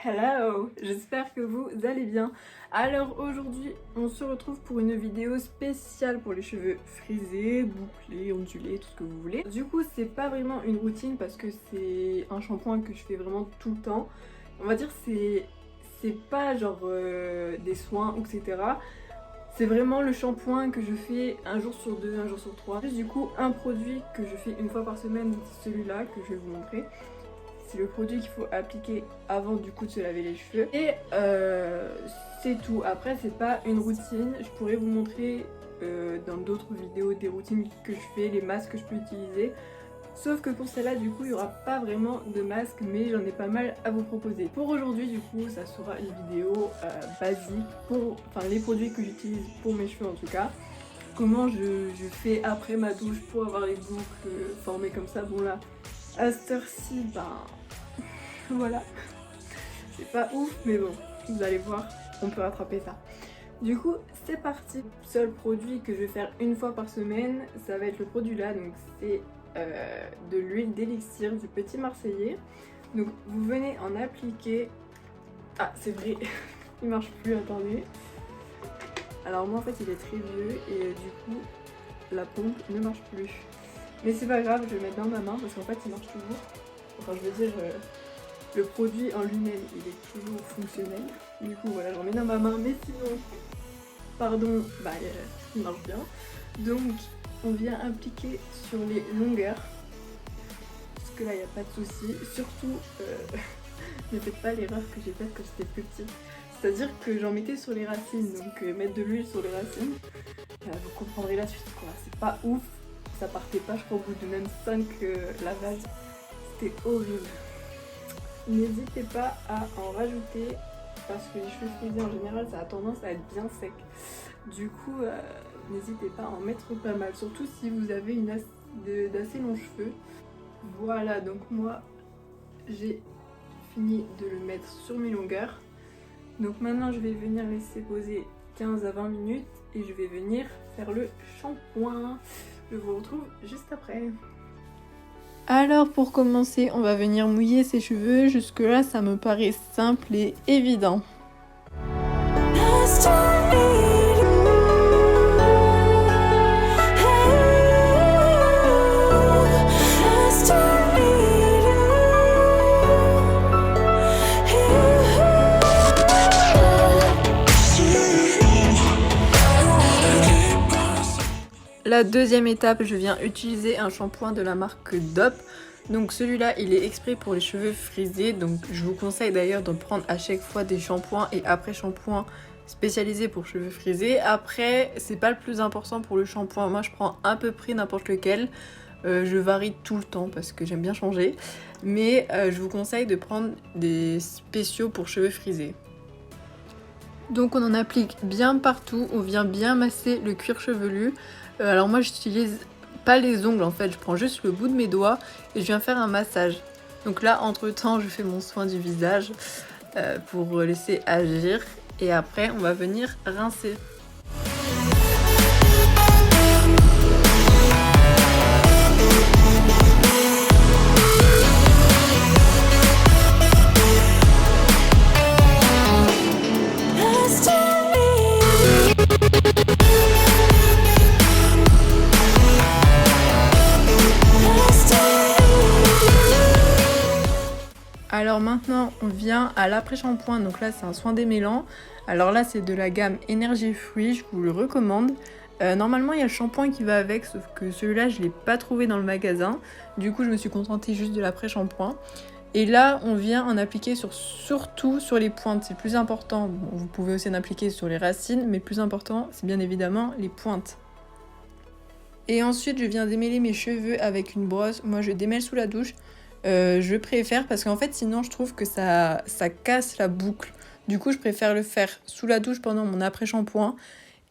Hello, j'espère que vous allez bien. Alors aujourd'hui, on se retrouve pour une vidéo spéciale pour les cheveux frisés, bouclés, ondulés, tout ce que vous voulez. Du coup, c'est pas vraiment une routine parce que c'est un shampoing que je fais vraiment tout le temps. On va dire c'est pas genre des soins, etc. C'est vraiment le shampoing que je fais un jour sur deux, un jour sur trois. Juste du coup, un produit que je fais une fois par semaine, c'est celui-là que je vais vous montrer. C'est le produit qu'il faut appliquer avant du coup de se laver les cheveux. Et c'est tout. Après, c'est pas une routine. Je pourrais vous montrer dans d'autres vidéos des routines que je fais, les masques que je peux utiliser. Sauf que pour celle-là, du coup, il n'y aura pas vraiment de masque, mais j'en ai pas mal à vous proposer. Pour aujourd'hui, du coup, ça sera une vidéo basique pour les produits que j'utilise pour mes cheveux en tout cas. Comment je fais après ma douche pour avoir les boucles formées comme ça. Bon là, à cette heure-ci, voilà, c'est pas ouf, mais bon, vous allez voir, on peut rattraper ça. Du coup, c'est parti. Le seul produit que je vais faire une fois par semaine, ça va être le produit là, donc c'est de l'huile d'élixir du Petit Marseillais. Donc vous venez en appliquer. Ah, c'est vrai, il marche plus, attendez. Alors moi en fait il est très vieux et du coup la pompe ne marche plus. Mais c'est pas grave, je vais le mettre dans ma main parce qu'en fait il marche toujours. Enfin je veux dire, le produit en lui-même il est toujours fonctionnel. Du coup voilà, j'en mets dans ma main, mais sinon, pardon, il marche bien. Donc on vient appliquer sur les longueurs. Parce que là il n'y a pas de souci. Surtout, ne faites pas l'erreur que j'ai faite quand j'étais petite. C'est-à-dire que j'en mettais sur les racines, donc mettre de l'huile sur les racines, vous comprendrez la suite quoi. C'est pas ouf. Ça partait pas, je crois, au bout de même 5 lavages. C'était horrible. N'hésitez pas à en rajouter parce que les cheveux frisés en général, ça a tendance à être bien sec. Du coup, n'hésitez pas à en mettre pas mal. Surtout si vous avez d'assez longs cheveux. Voilà, donc moi, j'ai fini de le mettre sur mes longueurs. Donc maintenant, je vais venir laisser poser 15 à 20 minutes et je vais venir faire le shampoing. Je vous retrouve juste après. Alors pour commencer, on va venir mouiller ses cheveux. Jusque là, ça me paraît simple et évident. La deuxième étape, je viens utiliser un shampoing de la marque Dop. Donc celui-là, il est exprès pour les cheveux frisés. Donc je vous conseille d'ailleurs de prendre à chaque fois des shampoings et après shampoing spécialisés pour cheveux frisés. Après, c'est pas le plus important pour le shampoing. Moi, je prends à peu près n'importe lequel. Je varie tout le temps parce que j'aime bien changer. Mais je vous conseille de prendre des spéciaux pour cheveux frisés. Donc on en applique bien partout. On vient bien masser le cuir chevelu. Alors moi j'utilise pas les ongles en fait, je prends juste le bout de mes doigts et je viens faire un massage. Donc là entre temps je fais mon soin du visage pour laisser agir et après on va venir rincer. Alors maintenant on vient à l'après-shampoing, donc là c'est un soin démêlant. Alors là c'est de la gamme Énergie Fruits, je vous le recommande. Normalement il y a le shampoing qui va avec, sauf que celui-là je ne l'ai pas trouvé dans le magasin. Du coup je me suis contentée juste de l'après-shampoing. Et là on vient en appliquer surtout sur les pointes, c'est le plus important. Bon, vous pouvez aussi en appliquer sur les racines, mais le plus important c'est bien évidemment les pointes. Et ensuite je viens démêler mes cheveux avec une brosse, moi je démêle sous la douche. Je préfère parce qu'en fait sinon je trouve que ça casse la boucle. Du coup je préfère le faire sous la douche pendant mon après-shampoing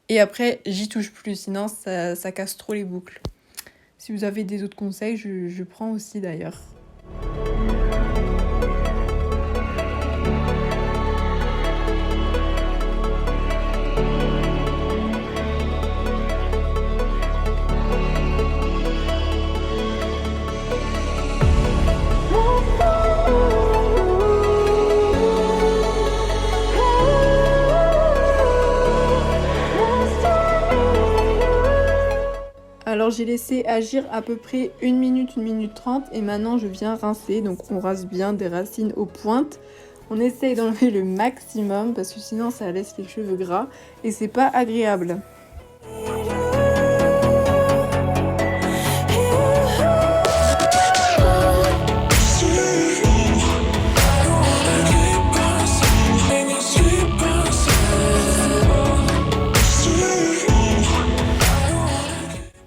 et après j'y touche plus, sinon ça casse trop les boucles. Si vous avez des autres conseils, je prends aussi d'ailleurs. j'ai laissé agir à peu près 1 minute 30 et maintenant je viens rincer. Donc on rase bien des racines aux pointes. On essaye d'enlever le maximum parce que sinon ça laisse les cheveux gras et c'est pas agréable.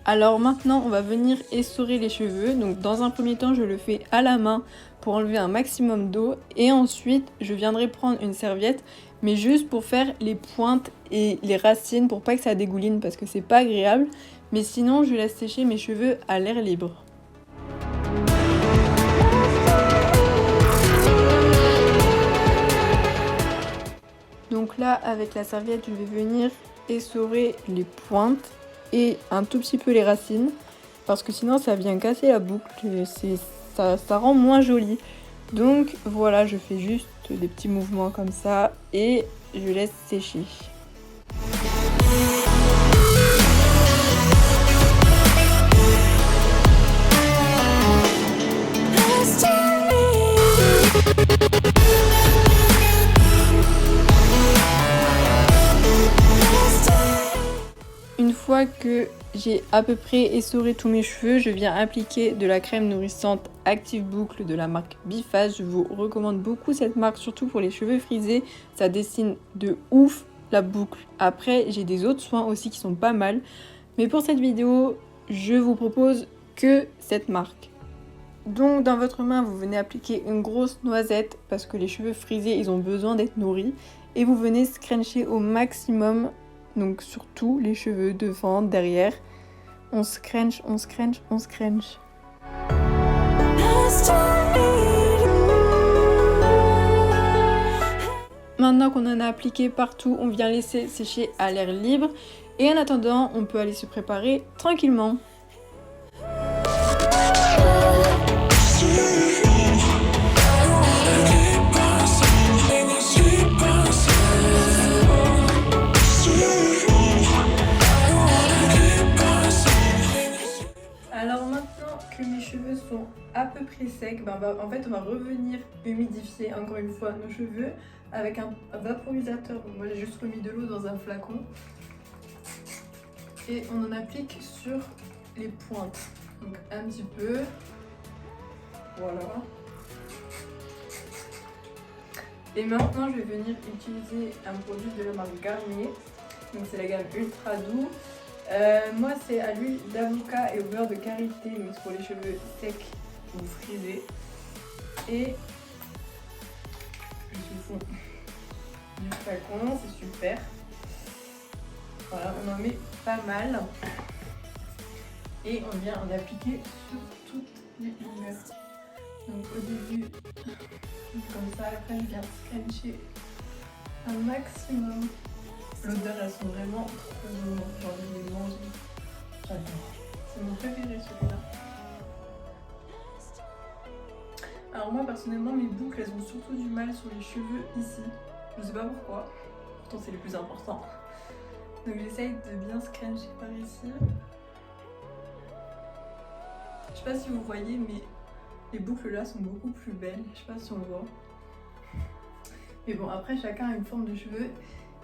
Alors maintenant on va venir essorer les cheveux, donc dans un premier temps je le fais à la main pour enlever un maximum d'eau et ensuite je viendrai prendre une serviette mais juste pour faire les pointes et les racines pour pas que ça dégouline parce que c'est pas agréable, mais sinon je laisse sécher mes cheveux à l'air libre. Donc là avec la serviette je vais venir essorer les pointes et un tout petit peu les racines parce que sinon ça vient casser la boucle et ça rend moins joli. Donc voilà, je fais juste des petits mouvements comme ça et je laisse sécher. Une fois que j'ai à peu près essoré tous mes cheveux, je viens appliquer de la crème nourrissante Active Boucle de la marque Biphase. Je vous recommande beaucoup cette marque, surtout pour les cheveux frisés. Ça dessine de ouf la boucle. Après, j'ai des autres soins aussi qui sont pas mal. Mais pour cette vidéo, je vous propose que cette marque. Donc dans votre main, vous venez appliquer une grosse noisette parce que les cheveux frisés, ils ont besoin d'être nourris. Et vous venez scruncher au maximum. Donc surtout les cheveux devant, derrière. On scrunch, on scrunch, on scrunch. Maintenant qu'on en a appliqué partout, on vient laisser sécher à l'air libre. Et en attendant, on peut aller se préparer tranquillement. Alors maintenant que mes cheveux sont à peu près secs, en fait on va revenir humidifier encore une fois nos cheveux avec un vaporisateur. Donc moi j'ai juste remis de l'eau dans un flacon et on en applique sur les pointes. Donc un petit peu, voilà. Et maintenant je vais venir utiliser un produit de la marque Garnier. Donc c'est la gamme Ultra Doux. Moi c'est à l'huile d'avocat et au beurre de karité, donc c'est pour les cheveux secs ou frisés. Et je suis fond du flacon, c'est super. Voilà, on en met pas mal. Et on vient en appliquer sur toutes les longueurs. Donc au début, comme ça, après je viens scruncher un maximum. L'odeur, elles sont vraiment trop bonnes, j'ai envie de les manger. J'adore. C'est mon préféré celui-là. Alors moi personnellement, mes boucles, elles ont surtout du mal sur les cheveux ici. Je sais pas pourquoi, pourtant c'est le plus important. Donc j'essaye de bien scruncher par ici. Je sais pas si vous voyez, mais les boucles là sont beaucoup plus belles. Je sais pas si on voit. Mais bon, après chacun a une forme de cheveux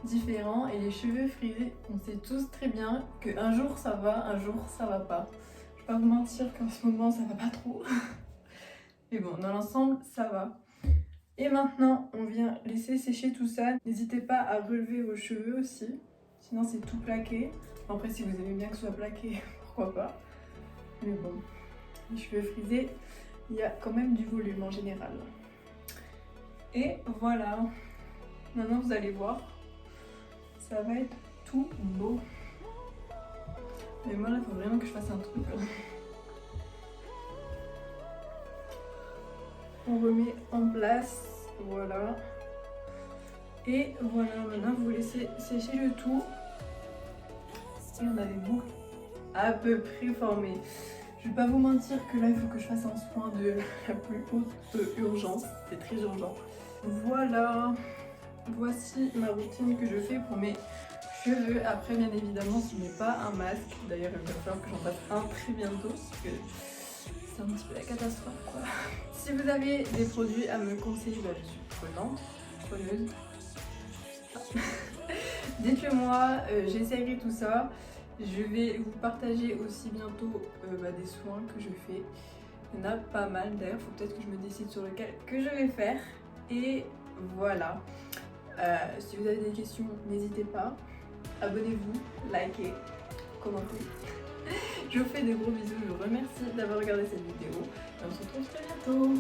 différent et les cheveux frisés, on sait tous très bien qu'un jour ça va, un jour ça va pas. Je vais pas vous mentir qu'en ce moment ça va pas trop. Mais bon, dans l'ensemble ça va. Et maintenant on vient laisser sécher tout ça. N'hésitez pas à relever vos cheveux aussi, sinon c'est tout plaqué. Après si vous aimez bien que ce soit plaqué, pourquoi pas. Mais bon, les cheveux frisés, il y a quand même du volume en général. Et voilà, maintenant vous allez voir. Ça va être tout beau. Mais moi là, il faut vraiment que je fasse un truc. On remet en place, voilà. Et voilà, maintenant vous laissez sécher le tout. Et on a des boucles à peu près formées. Je vais pas vous mentir que là, il faut que je fasse un soin de la plus haute urgence. C'est très urgent. Voilà. Voici ma routine que je fais pour mes cheveux. Après, bien évidemment, ce n'est pas un masque. D'ailleurs, il va falloir que j'en fasse un très bientôt parce que c'est un petit peu la catastrophe quoi. Si vous avez des produits à me conseiller, bah, je suis preneuse. Dites-le moi, j'essaierai tout ça. Je vais vous partager aussi bientôt des soins que je fais. Il y en a pas mal d'ailleurs, faut peut-être que je me décide sur lequel que je vais faire. Et voilà. Si vous avez des questions, n'hésitez pas. Abonnez-vous, likez, commentez. Je vous fais des gros bisous, je vous remercie d'avoir regardé cette vidéo. Et on se retrouve très bientôt.